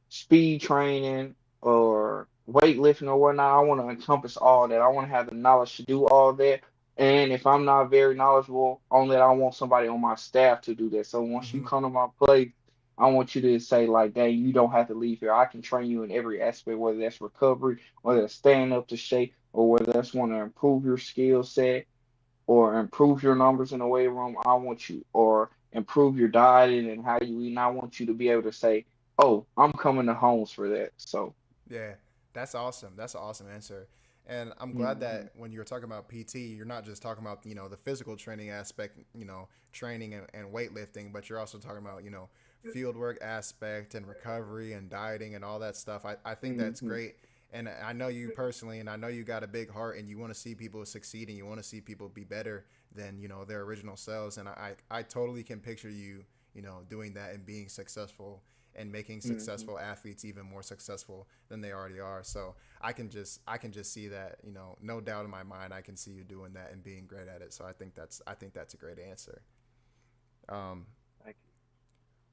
Speaker 2: speed training or weightlifting or whatnot, I want to encompass all that. I want to have the knowledge to do all that. And if I'm not very knowledgeable on that, I want somebody on my staff to do that. So once you
Speaker 1: Hmm.
Speaker 2: come to my place, I want you to say like, "Dang, you don't have to leave here. I can train you in every aspect, whether that's recovery, whether it's staying up to shape, or whether that's want to improve your skill set or improve your numbers in the weight room. I want you, or improve your dieting and how you eat. And I want you to be able to say, oh, I'm coming to Homes for that." So,
Speaker 1: Yeah, that's awesome. That's an awesome answer. And I'm glad
Speaker 2: mhm,
Speaker 1: that when you're talking about PT, you're not just talking about, the physical training aspect, training and weightlifting, but you're also talking about, field work aspect and recovery and dieting and all that stuff. I think that's
Speaker 2: mhm,
Speaker 1: great. And I know you personally, and I know you got a big heart and you want to see people succeed and you want to see people be better than, their original selves. And I totally can picture you, doing that and being successful and making
Speaker 2: mhm,
Speaker 1: successful athletes even more successful than they already are. So I can just see that, no doubt in my mind, I can see you doing that and being great at it. So I think that's a great answer. Um,
Speaker 2: thank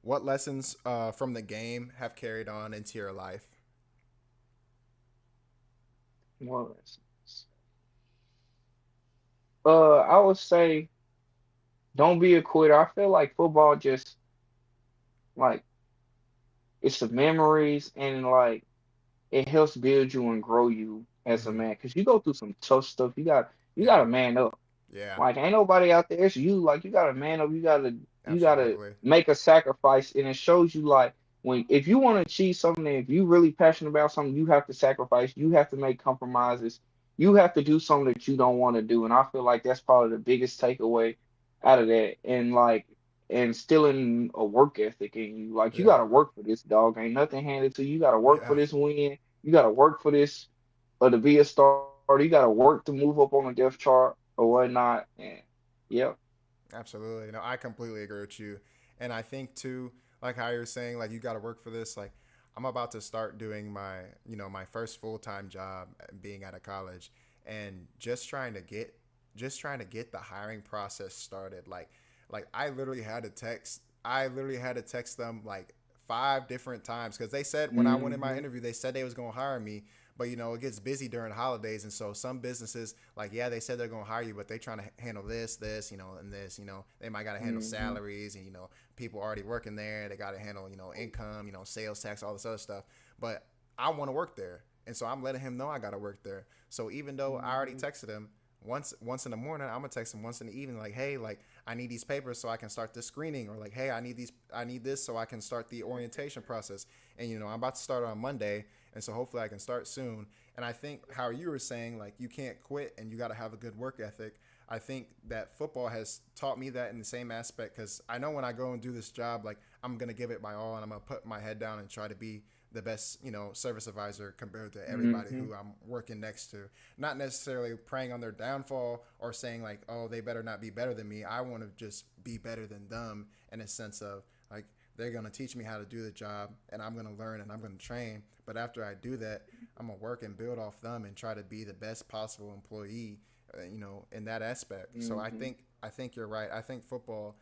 Speaker 1: what lessons from the game have carried on into your life?
Speaker 2: you. More lessons. I would say don't be a quitter. I feel like football just like it's the memories and like it helps build you and grow you as a
Speaker 1: Hmm.
Speaker 2: man because you go through some tough stuff. You got
Speaker 1: Yeah,
Speaker 2: to man up.
Speaker 1: yeah,
Speaker 2: Like ain't nobody out there. It's you. Like you got to man up. You gotta
Speaker 1: absolutely.
Speaker 2: make a sacrifice, and it shows you like when if you want to achieve something, if you really passionate about something, you have to sacrifice. You have to make compromises. You have to do something that you don't want to do, and I feel like that's probably the biggest takeaway out of that. And like instilling a work ethic in you. Like you
Speaker 1: Yeah,
Speaker 2: got to work for this dog. Ain't nothing handed to you. You got to work for
Speaker 1: yeah,
Speaker 2: this win. You got to work for this to be a starter. You got to work to move up on the depth chart or whatnot. And yeah.
Speaker 1: absolutely. No, I completely agree with you. And I think too, like how you're saying, like you got to work for this. Like I'm about to start doing my first full time job being at a college, and just trying to get the hiring process started. Like I literally had to text them like 5 different times because they said when I went in my
Speaker 2: Hmm.
Speaker 1: interview, they said they was gonna hire me, but it gets busy during holidays, and so some businesses, like, yeah, they said they're gonna hire you, but they trying to handle this, and this, they might gotta handle
Speaker 2: Hmm.
Speaker 1: salaries, and people already working there, they gotta handle income, sales tax, all this other stuff. But I want to work there, and so I'm letting him know I gotta work there. So even though I already
Speaker 2: Hmm.
Speaker 1: texted him once in the morning, I'm gonna text him once in the evening, like, hey, like I need these papers so I can start this screening, or like, hey, I need this so I can start the orientation process. And I'm about to start on Monday, and so hopefully I can start soon. And I think how you were saying, like, you can't quit and you got to have a good work ethic. I think that football has taught me that in the same aspect, because I know when I go and do this job, like, I'm gonna give it my all and I'm gonna put my head down and try to be the best, service advisor compared to everybody
Speaker 2: Hmm.
Speaker 1: who I'm working next to. Not necessarily preying on their downfall or saying like, oh, they better not be better than me. I want to just be better than them in a sense of like they're gonna teach me how to do the job and I'm gonna learn and I'm gonna train. But after I do that, I'm gonna work and build off them and try to be the best possible employee, in that aspect. So I
Speaker 2: Hmm.
Speaker 1: think I think you're right. I think football,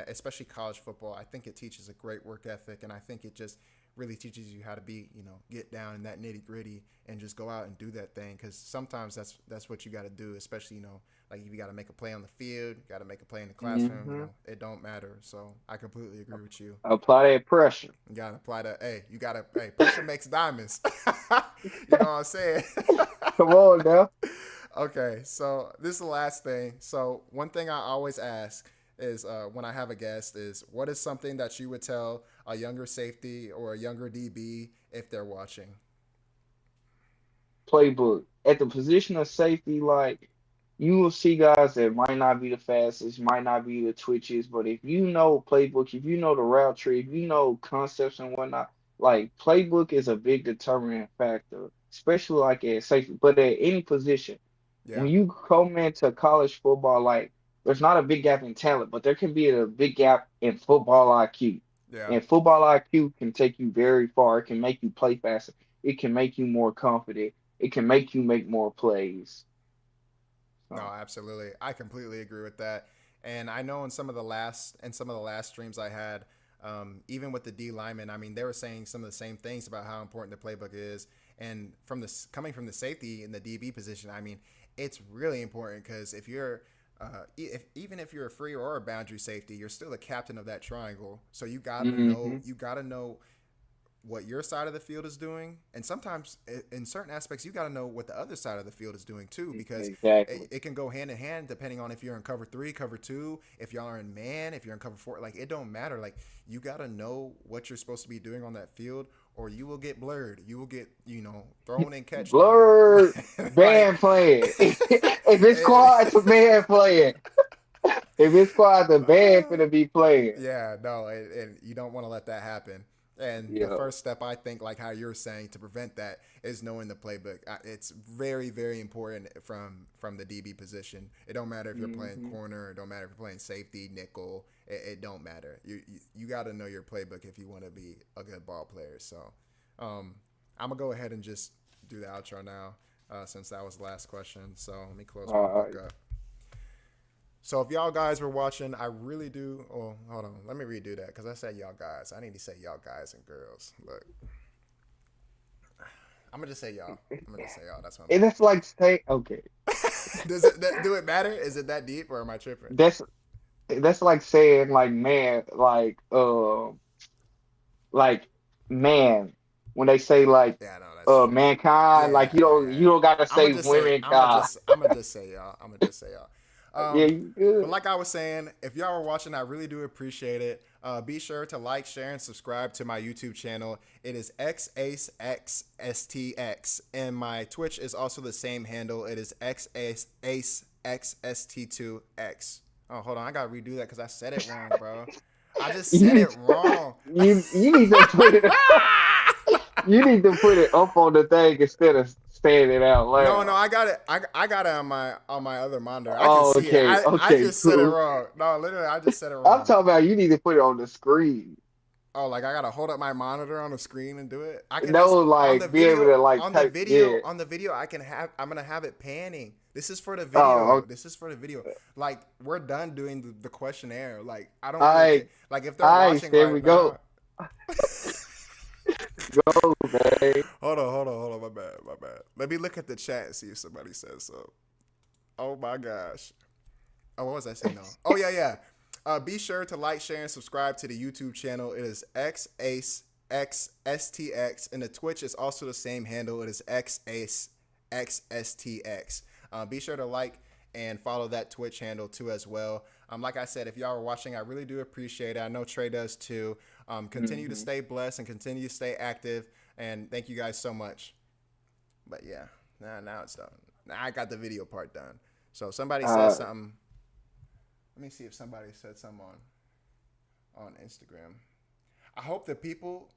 Speaker 1: especially college football, I think it teaches a great work ethic, and I think it just really teaches you how to be, get down in that nitty gritty and just go out and do that thing. Because sometimes that's what you got to do, especially like if you got to make a play on the field, got to make a play in the classroom.
Speaker 2: Hmm.
Speaker 1: It don't matter. So I completely agree with you.
Speaker 2: Apply that pressure.
Speaker 1: You gotta apply that. Hey, you gotta. Hey, pressure makes diamonds. You know what I'm saying?
Speaker 2: Come on now.
Speaker 1: Okay, so this is the last thing. So one thing I always ask is when I have a guest is what is something that you would tell a younger safety or a younger DB if they're watching?
Speaker 2: Playbook. At the position of safety, like you will see guys that might not be the fastest, might not be the twitches, but if you know playbook, if you know the route tree, if you know concepts and whatnot, like playbook is a big determining factor, especially like at safety, but at any position.
Speaker 1: Yeah.
Speaker 2: When you come into college football, like there's not a big gap in talent, but there can be a big gap in football IQ.
Speaker 1: Yeah.
Speaker 2: And football IQ can take you very far. It can make you play faster. It can make you more confident. It can make you make more plays.
Speaker 1: No,
Speaker 2: So,
Speaker 1: absolutely. I completely agree with that. And I know in some of the last streams I had, even with the D linemen, I mean, they were saying some of the same things about how important the playbook is. And coming from the safety in the DB position, I mean, it's really important because even if you're a free or a boundary safety, you're still the captain of that triangle. So
Speaker 2: hmm
Speaker 1: you gotta know what your side of the field is doing, and sometimes in certain aspects you got to know what the other side of the field is doing too, because
Speaker 2: exactly.
Speaker 1: it can go hand in hand depending on if you're in cover 3, cover 2, if y'all are in man, if you're in cover 4. Like, it don't matter. Like, you got to know what you're supposed to be doing on that field, or you will get blurred, you will get, thrown in catch down.
Speaker 2: Blurred
Speaker 1: Like,
Speaker 2: band playing. If it's quiet, it's a band playing. If it's quiet, the band finna be playing.
Speaker 1: yeah, no, and you don't want to let that happen. And the
Speaker 2: Yeah.
Speaker 1: first step, I think, like how you're saying, to prevent that is knowing the playbook. It's very, very important from the DB position. It don't matter if you're playing
Speaker 2: hmm
Speaker 1: corner. It don't matter if you're playing safety, nickel. It don't matter. You got to know your playbook if you want to be a good ball player. So, I'm gonna go ahead and just do the outro now, since that was the last question. So let me close my
Speaker 2: Uh,
Speaker 1: book up. So if y'all guys were watching, I really do. Oh, hold on. Let me redo that because I said y'all guys. I need to say y'all guys and girls. Look, I'm gonna just say y'all. I'm gonna just say y'all. That's what I'm
Speaker 2: and it's like say okay.
Speaker 1: saying. Do it matter? Is it that deep or am I tripping?
Speaker 2: That's that's like saying like man, like man when they say like
Speaker 1: Yeah, no, that's true.
Speaker 2: mankind,
Speaker 1: Yeah,
Speaker 2: like
Speaker 1: yeah, yeah, yeah,
Speaker 2: you
Speaker 1: yeah.
Speaker 2: don't gotta
Speaker 1: I'm gonna
Speaker 2: say
Speaker 1: just say.
Speaker 2: womenkind.
Speaker 1: I'm gonna just say y'all. I'm gonna just say y'all.
Speaker 2: Yeah,
Speaker 1: Um,
Speaker 2: you
Speaker 1: but
Speaker 2: good.
Speaker 1: like I was saying, if y'all were watching, I really do appreciate it. Be sure to like, share, and subscribe to my YouTube channel. It is XAceXSTX, and my Twitch is also the same handle. It is XAceXST2X. Oh, hold on, I gotta redo that because I said it wrong, bro. I just
Speaker 2: You
Speaker 1: said it
Speaker 2: need
Speaker 1: wrong.
Speaker 2: you need to put it you need to put it up on the thing instead of saying it out
Speaker 1: No, no,
Speaker 2: loud.
Speaker 1: I got it. I got it on my other monitor. I can
Speaker 2: Oh,
Speaker 1: see it.
Speaker 2: okay,
Speaker 1: I
Speaker 2: okay,
Speaker 1: just said it
Speaker 2: cool.
Speaker 1: wrong. No, literally, I just said it
Speaker 2: I'm
Speaker 1: wrong.
Speaker 2: talking about you need to put it on the screen.
Speaker 1: Oh, like I gotta hold up my monitor on the screen and do it. I can
Speaker 2: No,
Speaker 1: just on the
Speaker 2: like be able
Speaker 1: video,
Speaker 2: to like
Speaker 1: on the
Speaker 2: type.
Speaker 1: video,
Speaker 2: Yeah.
Speaker 1: on the video. I'm gonna have it panning. This is for the
Speaker 2: Oh,
Speaker 1: video. This is for the video. Like, we're done doing the questionnaire. Like, I don't really care.
Speaker 2: okay.
Speaker 1: Like, if they're
Speaker 2: All right,
Speaker 1: watching
Speaker 2: there
Speaker 1: right
Speaker 2: we go.
Speaker 1: now.
Speaker 2: Go, man.
Speaker 1: Hold on. My bad, my bad. Let me look at the chat and see if somebody says so. Oh my gosh. Oh, what was I saying? No. Oh yeah, yeah. Be sure to like, share, and subscribe to the YouTube channel. It is XAceXSTX, and the Twitch is also the same handle. It is XAceXSTX. Be sure to like and follow that Twitch handle too as well. Like I said, if y'all are watching, I really do appreciate it. I know Trey does too. Continue to
Speaker 2: hmm
Speaker 1: stay blessed and continue to stay active. And thank you guys so much. But yeah, now it's done. Now I got the video part done. So somebody says
Speaker 2: Uh,
Speaker 1: something. Let me see if somebody said something on Instagram. I hope the people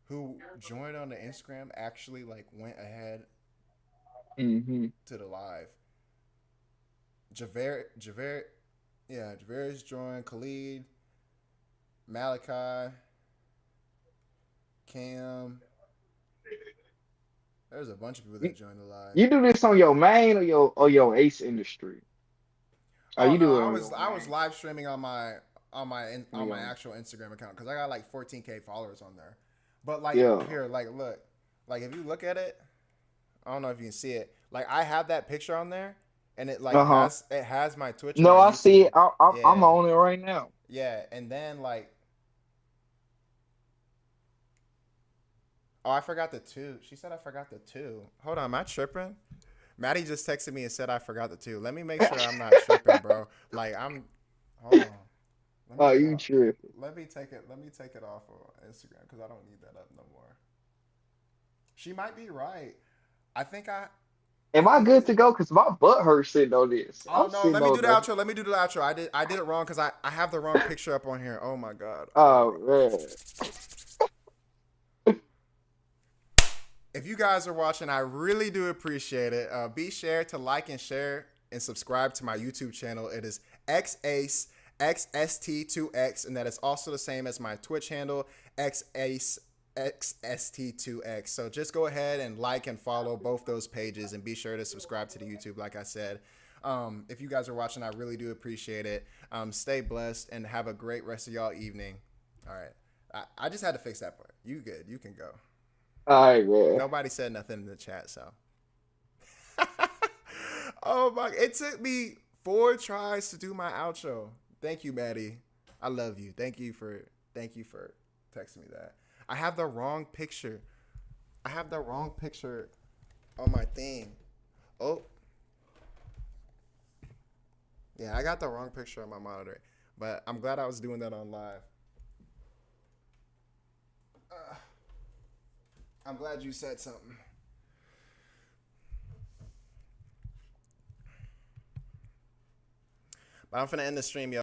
Speaker 1: who joined on the Instagram actually like went ahead
Speaker 2: hmm
Speaker 1: to the live. Javer, yeah, Javeri's joined. Khalid, Malachi, Cam. There's a bunch of people
Speaker 2: you,
Speaker 1: that joined the live.
Speaker 2: you do this on your main or your Ace industry? Oh,
Speaker 1: Oh
Speaker 2: you
Speaker 1: no,
Speaker 2: do it
Speaker 1: I
Speaker 2: on
Speaker 1: was
Speaker 2: your
Speaker 1: I was
Speaker 2: main.
Speaker 1: live streaming on my
Speaker 2: Yeah.
Speaker 1: actual Instagram account because I got like 14K followers on there. But like,
Speaker 2: Yeah.
Speaker 1: here, like, look, like if you look at it, I don't know if you can see it. Like, I have that picture on there, and it like
Speaker 2: Uh-huh.
Speaker 1: has my Twitch and
Speaker 2: No,
Speaker 1: my
Speaker 2: I see
Speaker 1: YouTube.
Speaker 2: it. I'm
Speaker 1: Yeah,
Speaker 2: on it right now.
Speaker 1: yeah, and then like, oh, I forgot the two. She said I forgot the two. Hold on, am I tripping? Maddie just texted me and said I forgot the two. Let me make sure I'm not tripping, bro. Like, I'm. Hold on. Let me
Speaker 2: Oh, you
Speaker 1: drop.
Speaker 2: tripping.
Speaker 1: Let me take it. Let me take it off of Instagram because I don't need that up no more. She might be right. I think I.
Speaker 2: Am I good to go? Cause my butt hurts sitting on this.
Speaker 1: Oh
Speaker 2: I'm
Speaker 1: no,
Speaker 2: sitting
Speaker 1: let me do
Speaker 2: on
Speaker 1: the
Speaker 2: the.
Speaker 1: outro. Let me do the outro. I did it wrong because I have the wrong picture up on here. Oh my god.
Speaker 2: Oh man.
Speaker 1: If you guys are watching, I really do appreciate it. Be sure to like and share and subscribe to my YouTube channel. It is XACE XST2X, and that is also the same as my Twitch handle, XACE XST2X. So just go ahead and like and follow both those pages, and be sure to subscribe to the YouTube, like I said. If you guys are watching, I really do appreciate it. Stay blessed and have a great rest of y'all evening. All right. I just had to fix that part. You good. You can go.
Speaker 2: All right, man.
Speaker 1: Nobody said nothing in the chat, so. Oh my! It took me 4 tries to do my outro. Thank you, Maddie. I love you. Thank you for texting me that. I have the wrong picture. I have the wrong picture on my thing. Oh, yeah, I got the wrong picture on my monitor. But I'm glad I was doing that on live. I'm glad you said something. But I'm finna end the stream, y'all.